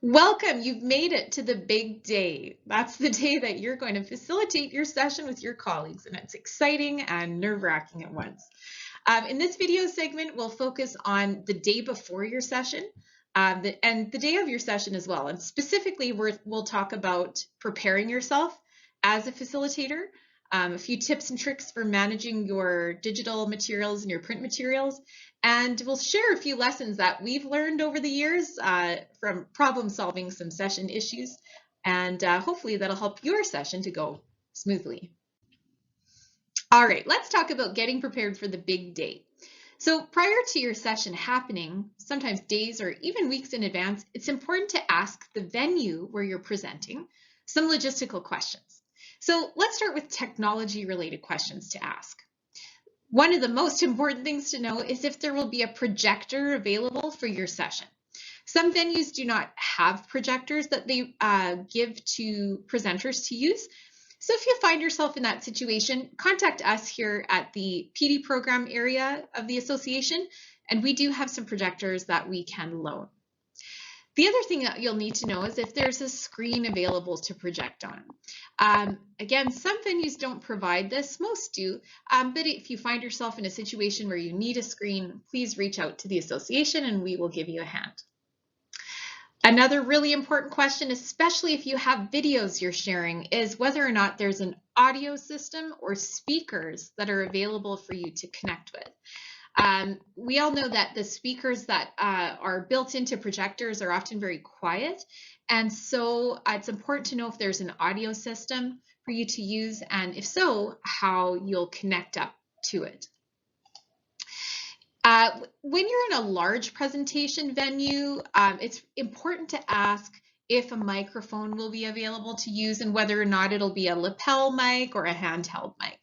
Welcome, you've made it to the big day. That's the day that you're going to facilitate your session with your colleagues, and it's exciting and nerve-wracking at once. In this video segment, we'll focus on the day before your session and the day of your session as well. And specifically, we'll talk about preparing yourself as a facilitator, a few tips and tricks for managing your digital materials and your print materials. And we'll share a few lessons that we've learned over the years from problem solving some session issues. And hopefully that'll help your session to go smoothly. All right, let's talk about getting prepared for the big day. So prior to your session happening, sometimes days or even weeks in advance, it's important to ask the venue where you're presenting some logistical questions. So let's start with technology-related questions to ask. One of the most important things to know is if there will be a projector available for your session. Some venues do not have projectors that they give to presenters to use. So if you find yourself in that situation, contact us here at the PD program area of the association, and we do have some projectors that we can loan. The other thing that you'll need to know is if there's a screen available to project on. Again, some venues don't provide this, most do, but if you find yourself in a situation where you need a screen, please reach out to the association and we will give you a hand. Another really important question, especially if you have videos you're sharing, is whether or not there's an audio system or speakers that are available for you to connect with. We all know that the speakers that are built into projectors are often very quiet, and so it's important to know if there's an audio system for you to use, and if so, how you'll connect up to it. When you're in a large presentation venue, it's important to ask if a microphone will be available to use and whether or not it'll be a lapel mic or a handheld mic.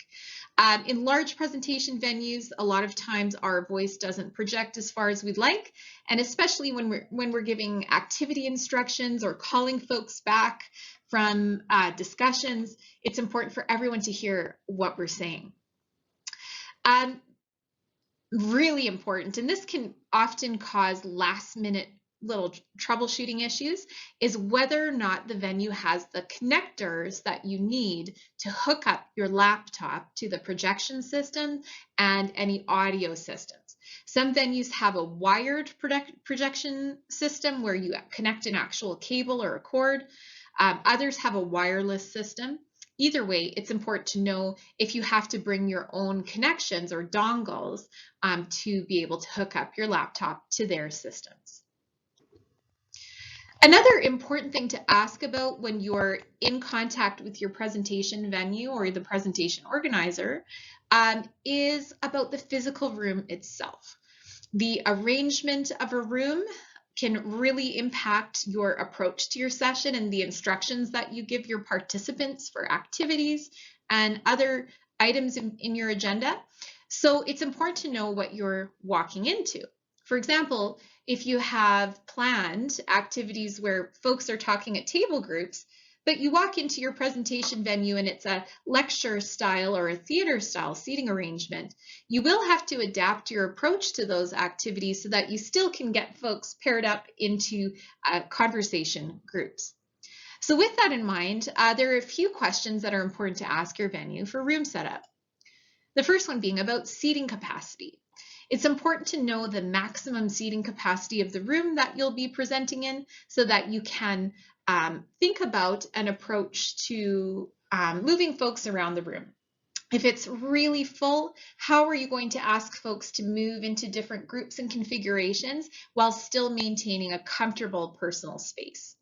In large presentation venues, a lot of times our voice doesn't project as far as we'd like, and especially when we're giving activity instructions or calling folks back from discussions, it's important for everyone to hear what we're saying. Really important, and this can often cause last-minute little troubleshooting issues, is whether or not the venue has the connectors that you need to hook up your laptop to the projection system and any audio systems. Some venues have a wired projection system where you connect an actual cable or a cord. Others have a wireless system. Either way, it's important to know if you have to bring your own connections or dongles to be able to hook up your laptop to their systems. Another important thing to ask about when you're in contact with your presentation venue or the presentation organizer is about the physical room itself. The arrangement of a room can really impact your approach to your session and the instructions that you give your participants for activities and other items in your agenda. So it's important to know what you're walking into. For example, if you have planned activities where folks are talking at table groups, but you walk into your presentation venue and it's a lecture style or a theater style seating arrangement, you will have to adapt your approach to those activities so that you still can get folks paired up into conversation groups. So with that in mind, there are a few questions that are important to ask your venue for room setup. The first one being about seating capacity. It's important to know the maximum seating capacity of the room that you'll be presenting in so that you can think about an approach to moving folks around the room. If it's really full, how are you going to ask folks to move into different groups and configurations while still maintaining a comfortable personal space?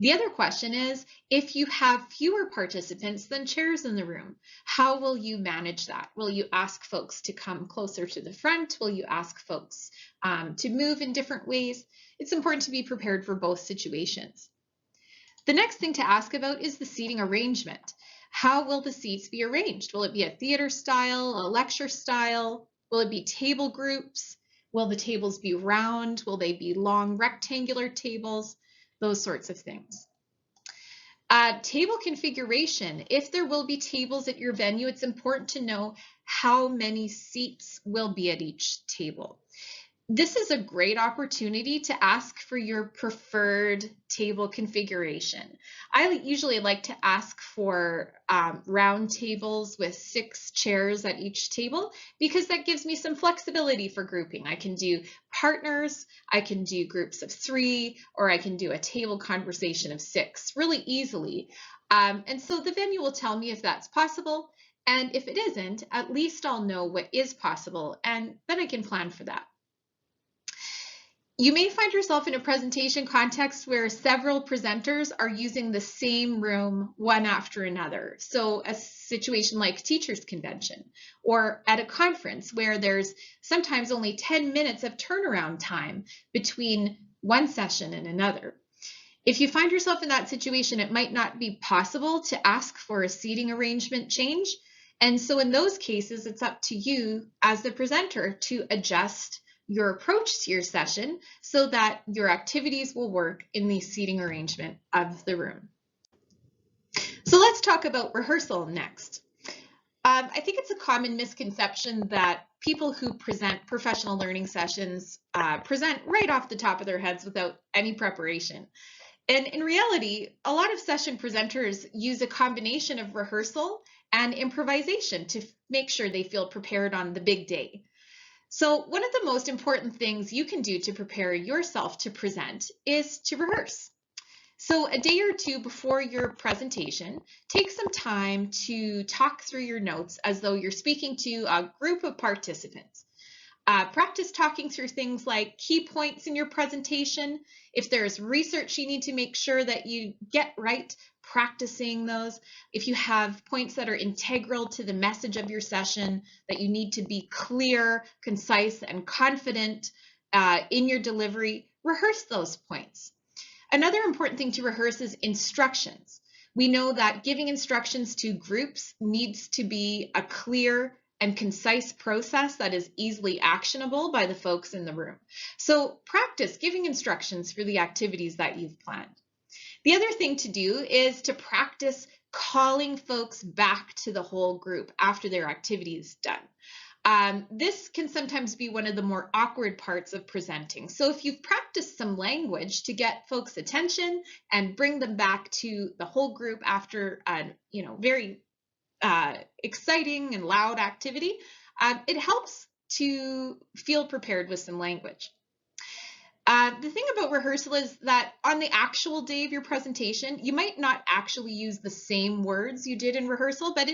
The other question is, if you have fewer participants than chairs in the room, how will you manage that? Will you ask folks to come closer to the front? Will you ask folks to move in different ways? It's important to be prepared for both situations. The next thing to ask about is the seating arrangement. How will the seats be arranged? Will it be a theater style, a lecture style? Will it be table groups? Will the tables be round? Will they be long rectangular tables? Those sorts of things. Table configuration. If there will be tables at your venue, it's important to know how many seats will be at each table. This is a great opportunity to ask for your preferred table configuration. I usually like to ask for round tables with 6 chairs at each table because that gives me some flexibility for grouping. I can do partners, I can do groups of 3, or I can do a table conversation of 6 really easily. And so the venue will tell me if that's possible. And if it isn't, at least I'll know what is possible, and then I can plan for that. You may find yourself in a presentation context where several presenters are using the same room one after another. So a situation like teachers' convention, or at a conference where there's sometimes only 10 minutes of turnaround time between one session and another. If you find yourself in that situation, it might not be possible to ask for a seating arrangement change. And so in those cases, it's up to you as the presenter to adjust your approach to your session so that your activities will work in the seating arrangement of the room. So let's talk about rehearsal next. I think it's a common misconception that people who present professional learning sessions present right off the top of their heads without any preparation. And in reality, a lot of session presenters use a combination of rehearsal and improvisation to make sure they feel prepared on the big day. So one of the most important things you can do to prepare yourself to present is to rehearse. So a day or two before your presentation, take some time to talk through your notes as though you're speaking to a group of participants. Practice talking through things like key points in your presentation. If there's research you need to make sure that you get right, practicing those. If you have points that are integral to the message of your session, that you need to be clear, concise, and confident in your delivery, rehearse those points. Another important thing to rehearse is instructions. We know that giving instructions to groups needs to be a clear and concise process that is easily actionable by the folks in the room. So practice giving instructions for the activities that you've planned. The other thing to do is to practice calling folks back to the whole group after their activity is done. This can sometimes be one of the more awkward parts of presenting. So if you've practiced some language to get folks' attention and bring them back to the whole group after a very exciting and loud activity, it helps to feel prepared with some language. The thing about rehearsal is that on the actual day of your presentation, you might not actually use the same words you did in rehearsal, but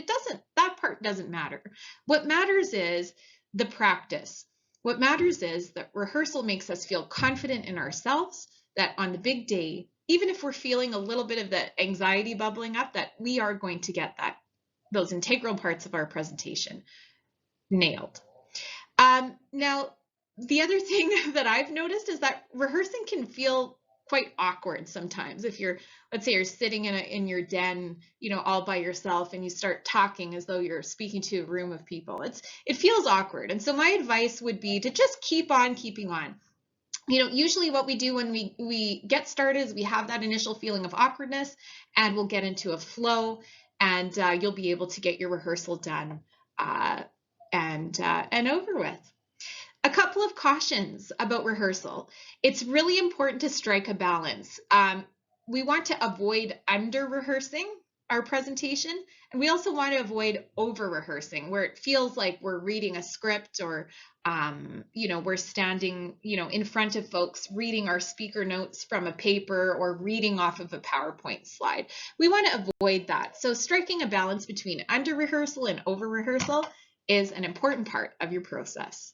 that part doesn't matter. What matters is the practice. What matters is that rehearsal makes us feel confident in ourselves, that on the big day, even if we're feeling a little bit of the anxiety bubbling up, that we are going to get those integral parts of our presentation nailed. Now, the other thing that I've noticed is that rehearsing can feel quite awkward sometimes. If let's say you're sitting in your den, all by yourself, and you start talking as though you're speaking to a room of people. It feels awkward. And so my advice would be to just keep on keeping on. Usually what we do when we get started is we have that initial feeling of awkwardness, and we'll get into a flow, and you'll be able to get your rehearsal done and over with. A couple of cautions about rehearsal. It's really important to strike a balance. We want to avoid under-rehearsing our presentation, and we also want to avoid over-rehearsing, where it feels like we're reading a script or we're standing in front of folks reading our speaker notes from a paper or reading off of a PowerPoint slide. We want to avoid that. So striking a balance between under-rehearsal and over-rehearsal is an important part of your process.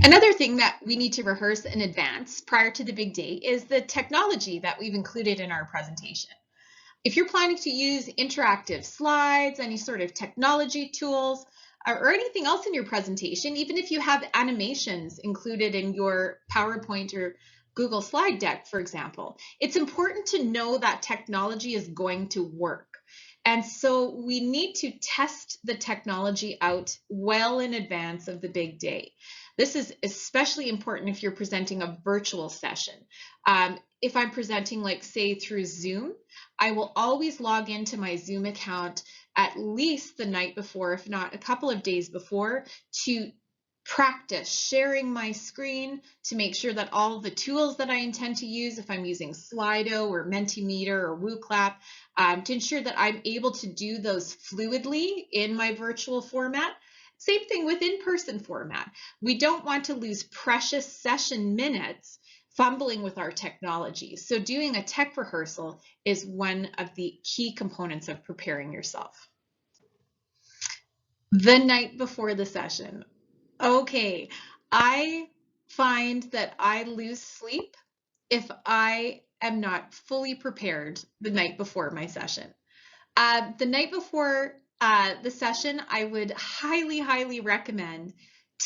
Another thing that we need to rehearse in advance prior to the big day is the technology that we've included in our presentation. If you're planning to use interactive slides, any sort of technology tools, or anything else in your presentation, even if you have animations included in your PowerPoint or Google slide deck, for example, it's important to know that technology is going to work. And so we need to test the technology out well in advance of the big day. This is especially important if you're presenting a virtual session. If I'm presenting, like, say, through Zoom, I will always log into my Zoom account at least the night before, if not a couple of days before, to practice sharing my screen to make sure that all the tools that I intend to use, if I'm using Slido or Mentimeter or WooClap, to ensure that I'm able to do those fluidly in my virtual format. Same thing with in-person format. We don't want to lose precious session minutes fumbling with our technology. So doing a tech rehearsal is one of the key components of preparing yourself. The night before the session. Okay, I find that I lose sleep if I am not fully prepared the night before my session. The night before the session, I would highly, highly recommend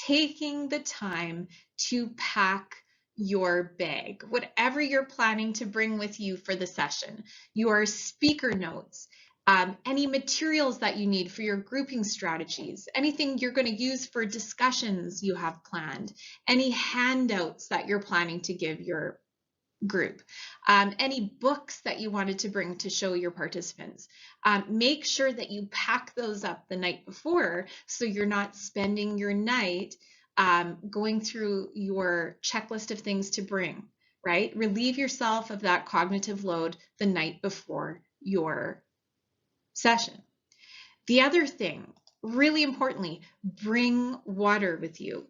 taking the time to pack your bag, whatever you're planning to bring with you for the session, your speaker notes, any materials that you need for your grouping strategies, anything you're going to use for discussions you have planned, any handouts that you're planning to give your group, any books that you wanted to bring to show your participants. Make sure that you pack those up the night before so you're not spending your night going through your checklist of things to bring, right? Relieve yourself of that cognitive load the night before your session. The other thing, really importantly, bring water with you.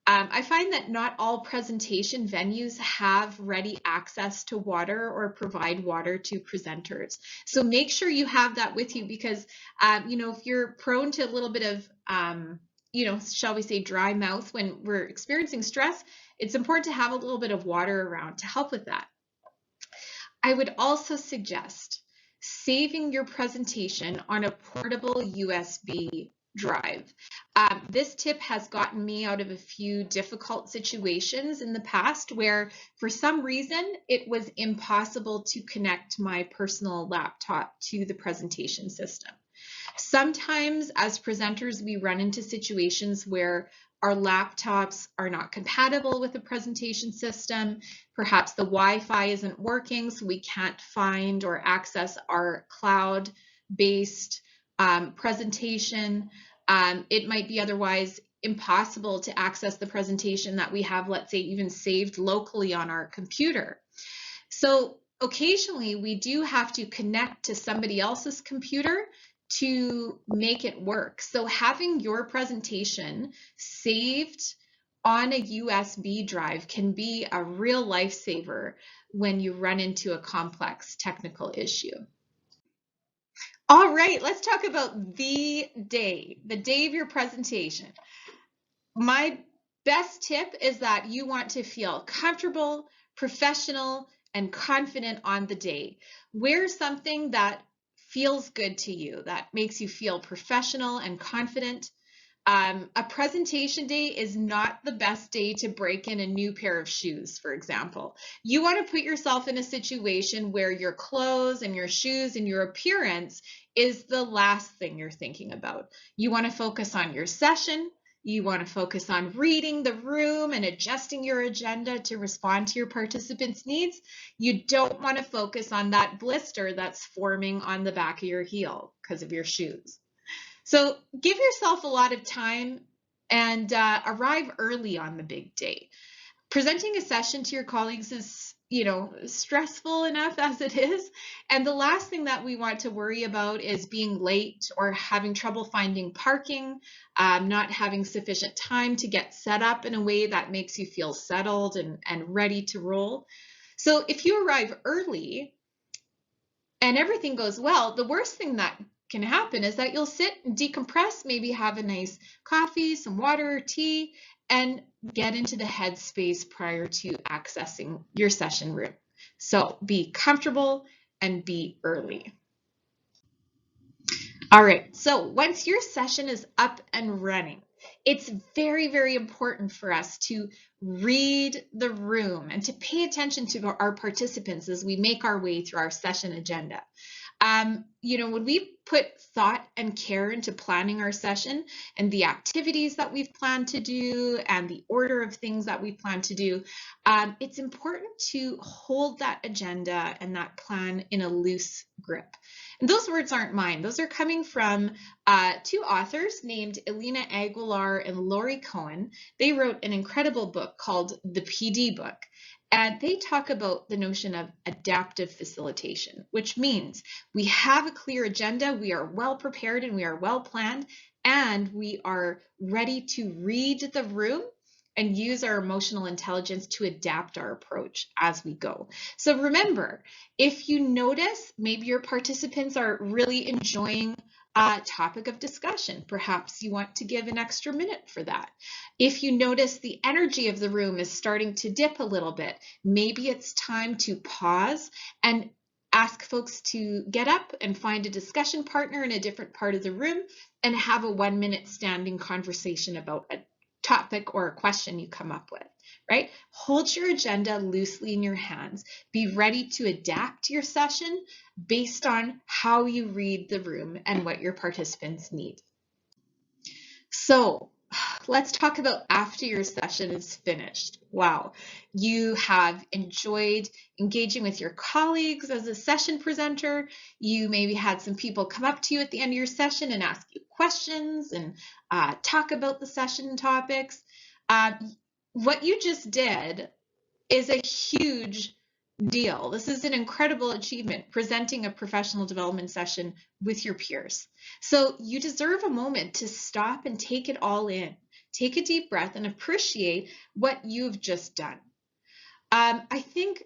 I find that not all presentation venues have ready access to water or provide water to presenters. So make sure you have that with you because, if you're prone to a little bit of, shall we say dry mouth when we're experiencing stress, it's important to have a little bit of water around to help with that. I would also suggest saving your presentation on a portable USB drive. This tip has gotten me out of a few difficult situations in the past where for some reason it was impossible to connect my personal laptop to the presentation system. Sometimes as presenters, we run into situations where our laptops are not compatible with the presentation system. Perhaps the Wi-Fi isn't working, so we can't find or access our cloud-based presentation. It might be otherwise impossible to access the presentation that we have, let's say, even saved locally on our computer. So occasionally we do have to connect to somebody else's computer to make it work. So having your presentation saved on a USB drive can be a real lifesaver when you run into a complex technical issue. All right, let's talk about the day of your presentation. My best tip is that you want to feel comfortable, professional, and confident on the day. Wear something that feels good to you, that makes you feel professional and confident. A presentation day is not the best day to break in a new pair of shoes, for example. You want to put yourself in a situation where your clothes and your shoes and your appearance is the last thing you're thinking about. You want to focus on your session. You want to focus on reading the room and adjusting your agenda to respond to your participants' needs. You don't want to focus on that blister that's forming on the back of your heel because of your shoes. So give yourself a lot of time and arrive early on the big day. Presenting a session to your colleagues is, stressful enough as it is. And the last thing that we want to worry about is being late or having trouble finding parking, not having sufficient time to get set up in a way that makes you feel settled and ready to roll. So if you arrive early and everything goes well, the worst thing that can happen is that you'll sit and decompress, maybe have a nice coffee, some water or tea, and get into the headspace prior to accessing your session room. So be comfortable and be early. All right, so once your session is up and running, it's very, very important for us to read the room and to pay attention to our participants as we make our way through our session agenda. When we put thought and care into planning our session and the activities that we've planned to do and the order of things that we plan to do, it's important to hold that agenda and that plan in a loose grip. And those words aren't mine. Those are coming from two authors named Elena Aguilar and Laurie Cohen. They wrote an incredible book called The PD Book. And they talk about the notion of adaptive facilitation, which means we have a clear agenda, we are well prepared and we are well planned, and we are ready to read the room and use our emotional intelligence to adapt our approach as we go. So remember, if you notice maybe your participants are really enjoying a topic of discussion, perhaps you want to give an extra minute for that. If you notice the energy of the room is starting to dip a little bit, maybe it's time to pause and ask folks to get up and find a discussion partner in a different part of the room and have a 1-minute standing conversation about a topic or a question you come up with, right? Hold your agenda loosely in your hands. Be ready to adapt your session based on how you read the room and what your participants need. So let's talk about after your session is finished. Wow, you have enjoyed engaging with your colleagues as a session presenter. You maybe had some people come up to you at the end of your session and ask you questions and talk about the session topics. What you just did is a huge deal. This is an incredible achievement, presenting a professional development session with your peers. So you deserve a moment to stop and take it all in. Take a deep breath and appreciate what you've just done. I think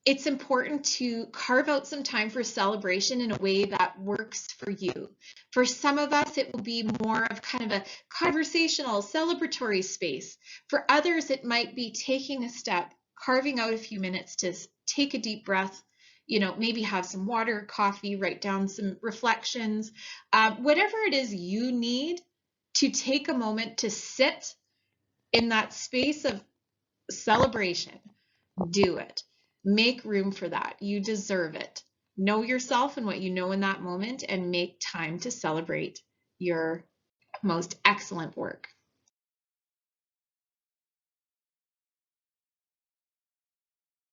it's important to carve out some time for celebration in a way that works for you. For some of us, it will be more of kind of a conversational, celebratory space. For others, it might be taking a step, carving out a few minutes to take a deep breath, maybe have some water, coffee, write down some reflections, whatever it is you need to take a moment to sit in that space of celebration. Do it. Make room for that. You deserve it. Know yourself and what you know in that moment and make time to celebrate your most excellent work.